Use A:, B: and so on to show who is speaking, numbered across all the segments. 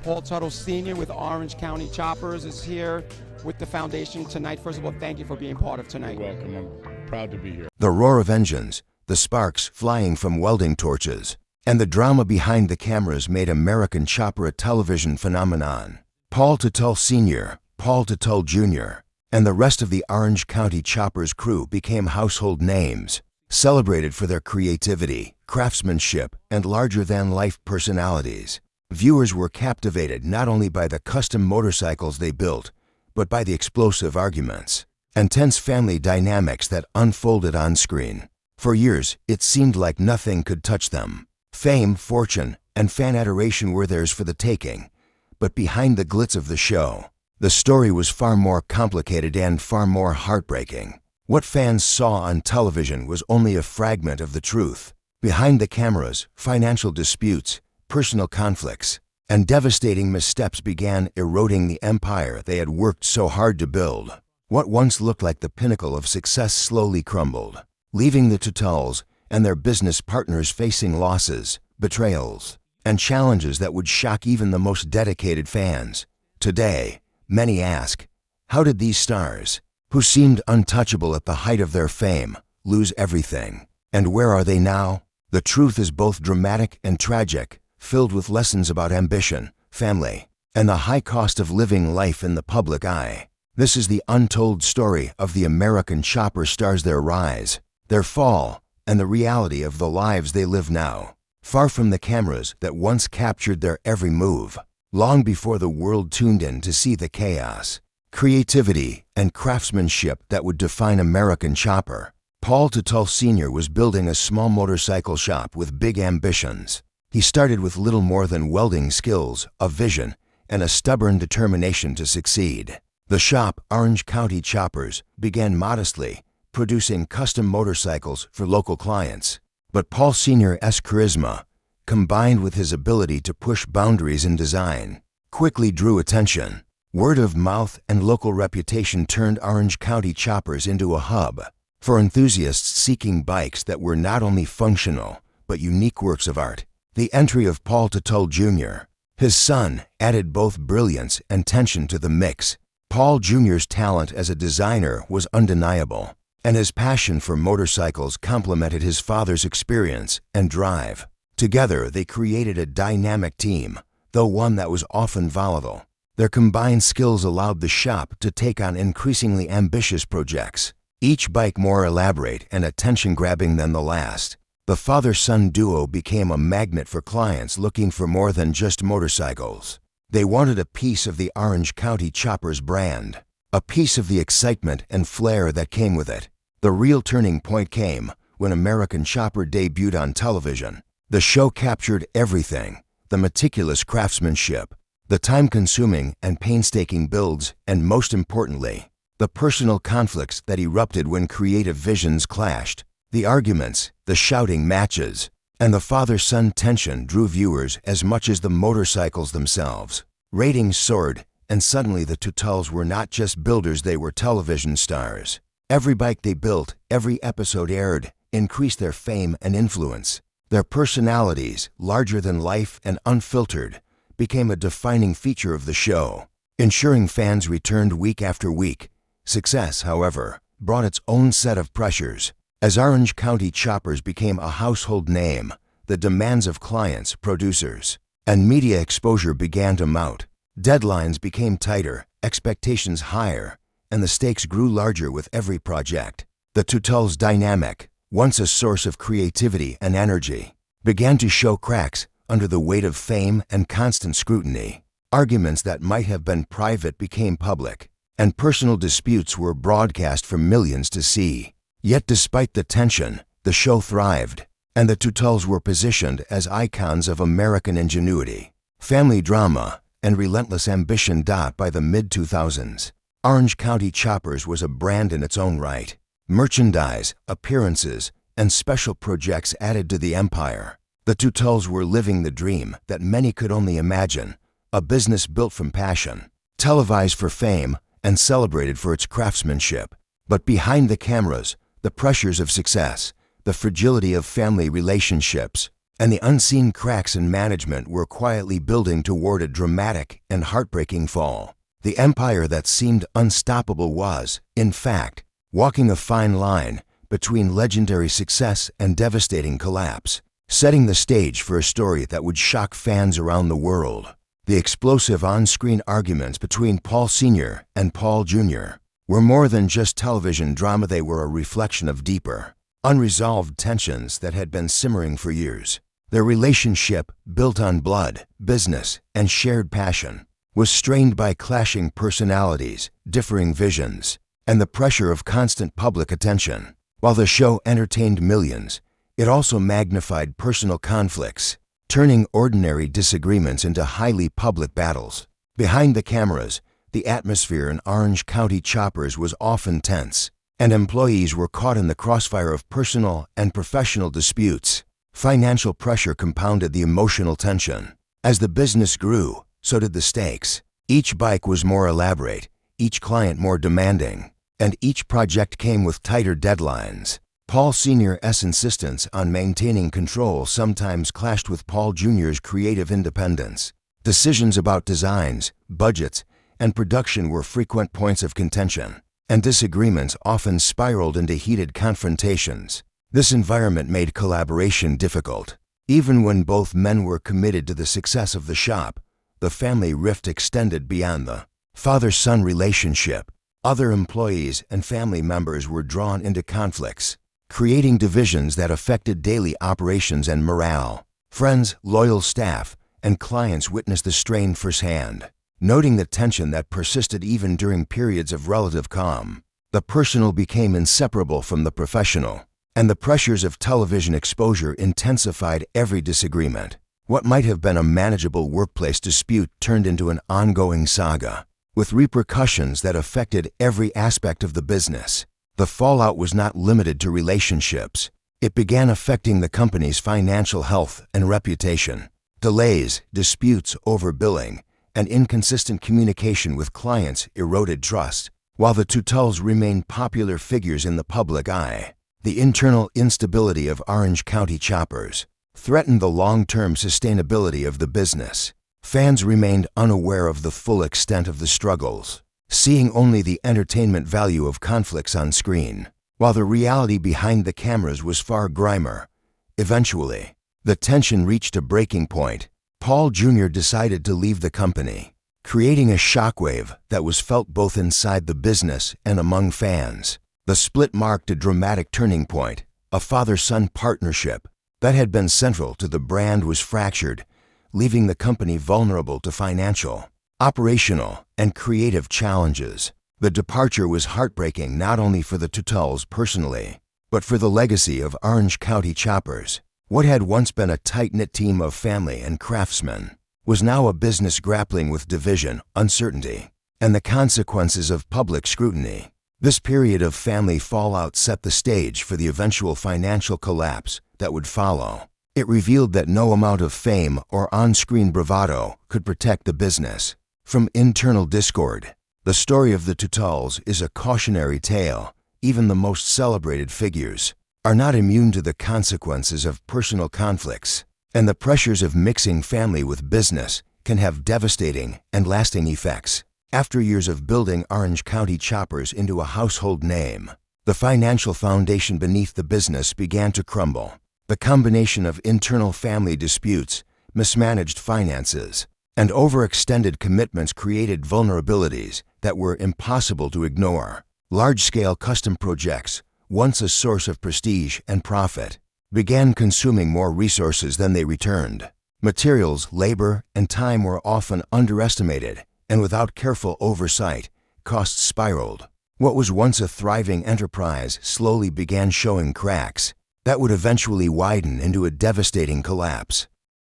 A: Paul Tuttle Sr. with Orange County Choppers is here with the foundation tonight. First of all, thank you for being part of tonight.
B: You're welcome. I'm proud to be here.
C: The roar of engines, the sparks flying from welding torches, and the drama behind the cameras made American Chopper a television phenomenon. Paul Tuttle Sr., Paul Tuttle Jr., and the rest of the Orange County Choppers crew became household names, celebrated for their creativity, craftsmanship, and larger-than-life personalities. Viewers were captivated not only by the custom motorcycles they built, but by the explosive arguments and tense family dynamics that unfolded on screen. For years, it seemed like nothing could touch them. Fame, fortune, and fan adoration were theirs for the taking. But behind the glitz of the show, the story was far more complicated and far more heartbreaking. What fans saw on television was only a fragment of the truth. Behind the cameras, financial disputes, personal conflicts, and devastating missteps began eroding the empire they had worked so hard to build. What once looked like the pinnacle of success slowly crumbled, leaving the Tuttles and their business partners facing losses, betrayals, and challenges that would shock even the most dedicated fans. Today, many ask, how did these stars, who seemed untouchable at the height of their fame, lose everything? And where are they now? The truth is both dramatic and tragic, filled with lessons about ambition, family, and the high cost of living life in the public eye. This is the untold story of the American Chopper stars, their rise, their fall, and the reality of the lives they live now, far from the cameras that once captured their every move, long before the world tuned in to see the chaos, creativity, and craftsmanship that would define American Chopper. Paul Tuttle Sr. was building a small motorcycle shop with big ambitions. He started with little more than welding skills, a vision, and a stubborn determination to succeed. The shop, Orange County Choppers, began modestly, producing custom motorcycles for local clients. But Paul Sr.'s charisma, combined with his ability to push boundaries in design, quickly drew attention. Word of mouth and local reputation turned Orange County Choppers into a hub for enthusiasts seeking bikes that were not only functional, but unique works of art. The entry of Paul Tuttle Jr., his son, added both brilliance and tension to the mix. Paul Jr.'s talent as a designer was undeniable, and his passion for motorcycles complemented his father's experience and drive. Together, they created a dynamic team, though one that was often volatile. Their combined skills allowed the shop to take on increasingly ambitious projects, each bike more elaborate and attention-grabbing than the last. The father-son duo became a magnet for clients looking for more than just motorcycles. They wanted a piece of the Orange County Choppers brand, a piece of the excitement and flair that came with it. The real turning point came when American Chopper debuted on television. The show captured everything: the meticulous craftsmanship, the time-consuming and painstaking builds, and most importantly, the personal conflicts that erupted when creative visions clashed. The arguments, the shouting matches, and the father-son tension drew viewers as much as the motorcycles themselves. Ratings soared, and suddenly the Tuttles were not just builders, they were television stars. Every bike they built, every episode aired, increased their fame and influence. Their personalities, larger than life and unfiltered, became a defining feature of the show, ensuring fans returned week after week. Success, however, brought its own set of pressures. As Orange County Choppers became a household name, the demands of clients, producers, and media exposure began to mount. Deadlines became tighter, expectations higher, and the stakes grew larger with every project. The Tuttles' dynamic, once a source of creativity and energy, began to show cracks under the weight of fame and constant scrutiny. Arguments that might have been private became public, and personal disputes were broadcast for millions to see. Yet despite the tension, the show thrived, and the Tuttles were positioned as icons of American ingenuity, family drama, and relentless ambition. By the mid-2000s, Orange County Choppers was a brand in its own right. Merchandise, appearances, and special projects added to the empire. The Tuttles were living the dream that many could only imagine, a business built from passion, televised for fame, and celebrated for its craftsmanship. But behind the cameras, the pressures of success, the fragility of family relationships, and the unseen cracks in management were quietly building toward a dramatic and heartbreaking fall. The empire that seemed unstoppable was, in fact, walking a fine line between legendary success and devastating collapse, setting the stage for a story that would shock fans around the world. The explosive on-screen arguments between Paul Sr. and Paul Jr. were more than just television drama. They were a reflection of deeper, unresolved tensions that had been simmering for years. Their relationship, built on blood, business, and shared passion, was strained by clashing personalities, differing visions, and the pressure of constant public attention. While the show entertained millions, it also magnified personal conflicts, turning ordinary disagreements into highly public battles. Behind the cameras, the atmosphere in Orange County Choppers was often tense, and employees were caught in the crossfire of personal and professional disputes. Financial pressure compounded the emotional tension. As the business grew, so did the stakes. Each bike was more elaborate, each client more demanding, and each project came with tighter deadlines. Paul Sr.'s insistence on maintaining control sometimes clashed with Paul Jr.'s creative independence. Decisions about designs, budgets, and production were frequent points of contention, and disagreements often spiraled into heated confrontations. This environment made collaboration difficult. Even when both men were committed to the success of the shop, the family rift extended beyond the father-son relationship. Other employees and family members were drawn into conflicts, creating divisions that affected daily operations and morale. Friends, loyal staff, and clients witnessed the strain firsthand, noting the tension that persisted even during periods of relative calm. The personal became inseparable from the professional, and the pressures of television exposure intensified every disagreement. What might have been a manageable workplace dispute turned into an ongoing saga, with repercussions that affected every aspect of the business. The fallout was not limited to relationships. It began affecting the company's financial health and reputation. Delays, disputes over billing, and inconsistent communication with clients eroded trust. While the Tutulls remained popular figures in the public eye, the internal instability of Orange County Choppers threatened the long-term sustainability of the business. Fans remained unaware of the full extent of the struggles, seeing only the entertainment value of conflicts on screen, while the reality behind the cameras was far grimmer. Eventually, the tension reached a breaking point. Paul Jr. decided to leave the company, creating a shockwave that was felt both inside the business and among fans. The split marked a dramatic turning point. A father-son partnership that had been central to the brand was fractured, leaving the company vulnerable to financial, operational, and creative challenges. The departure was heartbreaking not only for the Tutulls personally, but for the legacy of Orange County Choppers. What had once been a tight-knit team of family and craftsmen was now a business grappling with division, uncertainty, and the consequences of public scrutiny. This period of family fallout set the stage for the eventual financial collapse that would follow. It revealed that no amount of fame or on-screen bravado could protect the business from internal discord. The story of the Tutulls is a cautionary tale. Even the most celebrated figures are not immune to the consequences of personal conflicts, and the pressures of mixing family with business can have devastating and lasting effects. After years of building Orange County Choppers into a household name, the financial foundation beneath the business began to crumble. The combination of internal family disputes, mismanaged finances, and overextended commitments created vulnerabilities that were impossible to ignore. Large-scale custom projects, once a source of prestige and profit, began consuming more resources than they returned. Materials, labor, and time were often underestimated, and without careful oversight, costs spiraled. What was once a thriving enterprise slowly began showing cracks that would eventually widen into a devastating collapse.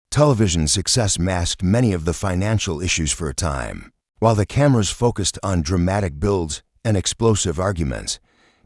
C: Television success masked many of the financial issues for a time. While the cameras focused on dramatic builds and explosive arguments,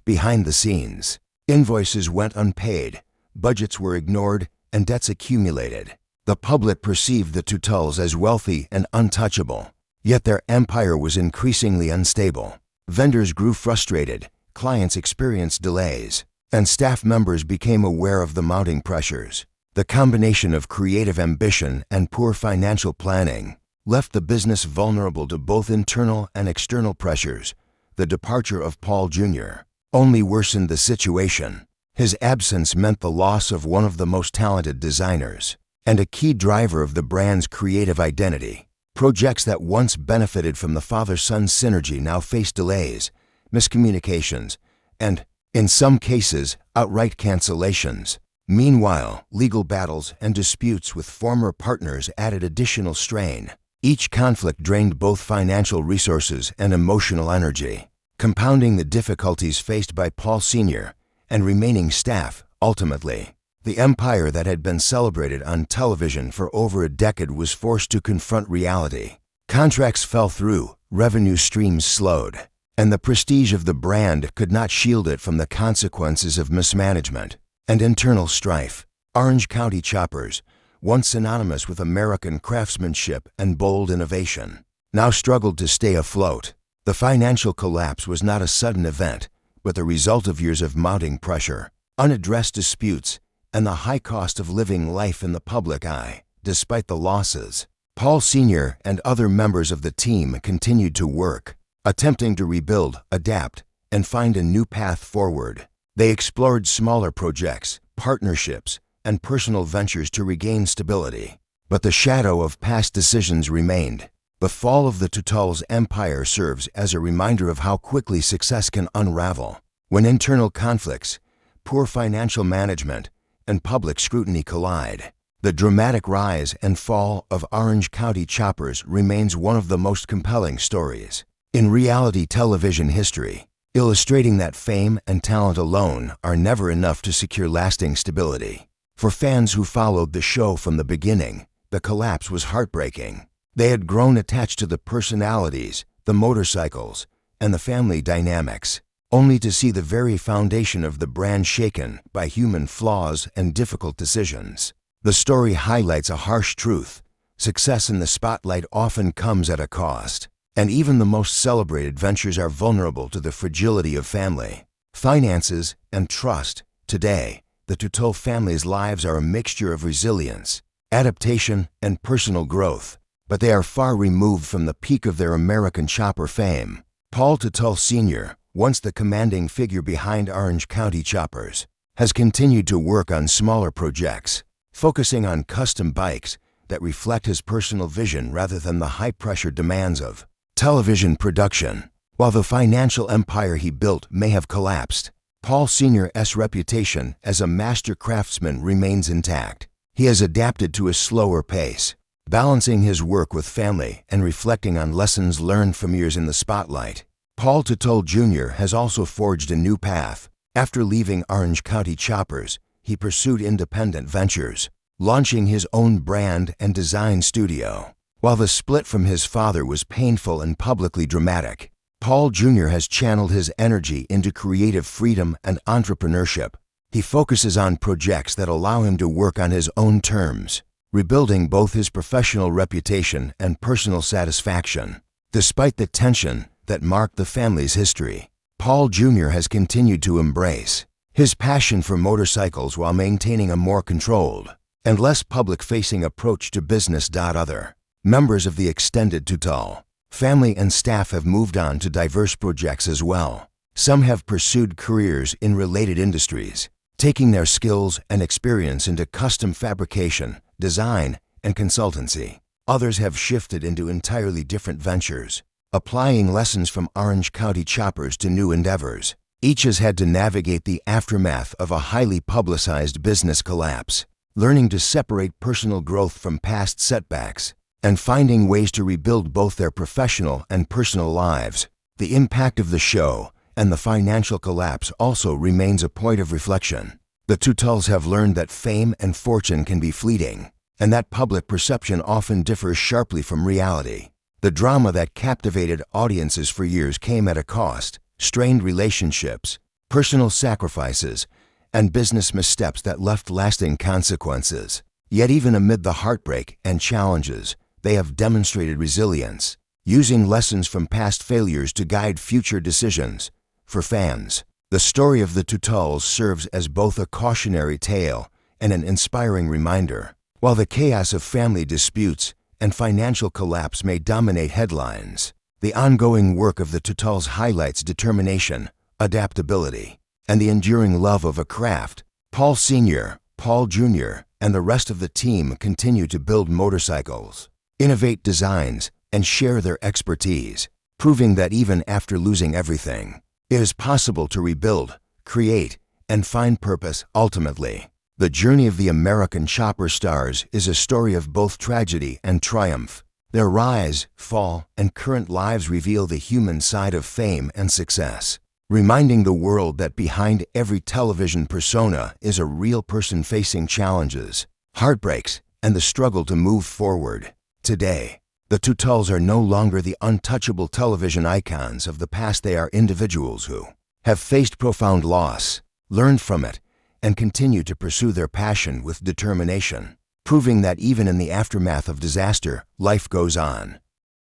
C: behind the scenes, invoices went unpaid, budgets were ignored, and debts accumulated. The public perceived the Tutulls as wealthy and untouchable, yet their empire was increasingly unstable. Vendors grew frustrated, clients experienced delays, and staff members became aware of the mounting pressures. The combination of creative ambition and poor financial planning left the business vulnerable to both internal and external pressures. The departure of Paul Jr. only worsened the situation. His absence meant the loss of one of the most talented designers and a key driver of the brand's creative identity. Projects that once benefited from the father-son synergy now face delays, miscommunications, and, in some cases, outright cancellations. Meanwhile, legal battles and disputes with former partners added additional strain. Each conflict drained both financial resources and emotional energy, compounding the difficulties faced by Paul Sr. and remaining staff. Ultimately, the empire that had been celebrated on television for over a decade was forced to confront reality. Contracts fell through, revenue streams slowed, and the prestige of the brand could not shield it from the consequences of mismanagement and internal strife. Orange County Choppers, once synonymous with American craftsmanship and bold innovation, now struggled to stay afloat. The financial collapse was not a sudden event, but the result of years of mounting pressure, unaddressed disputes, and the high cost of living life in the public eye. Despite the losses, Paul Sr. and other members of the team continued to work, attempting to rebuild, adapt, and find a new path forward. They explored smaller projects, partnerships, and personal ventures to regain stability. But the shadow of past decisions remained. The fall of the Tutul's empire serves as a reminder of how quickly success can unravel when internal conflicts, poor financial management, and public scrutiny collide. The dramatic rise and fall of Orange County Choppers remains one of the most compelling stories in reality television history, illustrating that fame and talent alone are never enough to secure lasting stability. For fans who followed the show from the beginning, the collapse was heartbreaking. They had grown attached to the personalities, the motorcycles, and the family dynamics, only to see the very foundation of the brand shaken by human flaws and difficult decisions. The story highlights a harsh truth. Success in the spotlight often comes at a cost, and even the most celebrated ventures are vulnerable to the fragility of family, finances, and trust. Today, the Tutul family's lives are a mixture of resilience, adaptation, and personal growth, but they are far removed from the peak of their American chopper fame. Paul Tutul Sr., once the commanding figure behind Orange County Choppers, has continued to work on smaller projects, focusing on custom bikes that reflect his personal vision rather than the high-pressure demands of television production. While the financial empire he built may have collapsed, Paul Sr.'s reputation as a master craftsman remains intact. He has adapted to a slower pace, balancing his work with family and reflecting on lessons learned from years in the spotlight. Paul Tutul Jr. has also forged a new path. After leaving Orange County Choppers, he pursued independent ventures, launching his own brand and design studio. While the split from his father was painful and publicly dramatic, Paul Jr. has channeled his energy into creative freedom and entrepreneurship. He focuses on projects that allow him to work on his own terms, rebuilding both his professional reputation and personal satisfaction. Despite the tension that marked the family's history, Paul Jr. has continued to embrace his passion for motorcycles while maintaining a more controlled and less public-facing approach to business. Other members of the extended Tutul family and staff have moved on to diverse projects as well. Some have pursued careers in related industries, taking their skills and experience into custom fabrication, design, and consultancy. Others have shifted into entirely different ventures, applying lessons from Orange County Choppers to new endeavors. Each has had to navigate the aftermath of a highly publicized business collapse, learning to separate personal growth from past setbacks, and finding ways to rebuild both their professional and personal lives. The impact of the show and the financial collapse also remains a point of reflection. The Tutuls have learned that fame and fortune can be fleeting, and that public perception often differs sharply from reality. The drama that captivated audiences for years came at a cost: strained relationships, personal sacrifices, and business missteps that left lasting consequences. Yet even amid the heartbreak and challenges, they have demonstrated resilience, using lessons from past failures to guide future decisions. For fans, the story of the Tutuls serves as both a cautionary tale and an inspiring reminder. While the chaos of family disputes and financial collapse may dominate headlines, the ongoing work of the Tutuls highlights determination, adaptability, and the enduring love of a craft. Paul Sr., Paul Jr., and the rest of the team continue to build motorcycles, innovate designs, and share their expertise, proving that even after losing everything, it is possible to rebuild, create, and find purpose. Ultimately, the journey of the American chopper stars is a story of both tragedy and triumph. Their rise, fall, and current lives reveal the human side of fame and success, reminding the world that behind every television persona is a real person facing challenges, heartbreaks, and the struggle to move forward. Today, the Tutuls are no longer the untouchable television icons of the past. They are individuals who have faced profound loss, learned from it, and continue to pursue their passion with determination, proving that even in the aftermath of disaster, life goes on.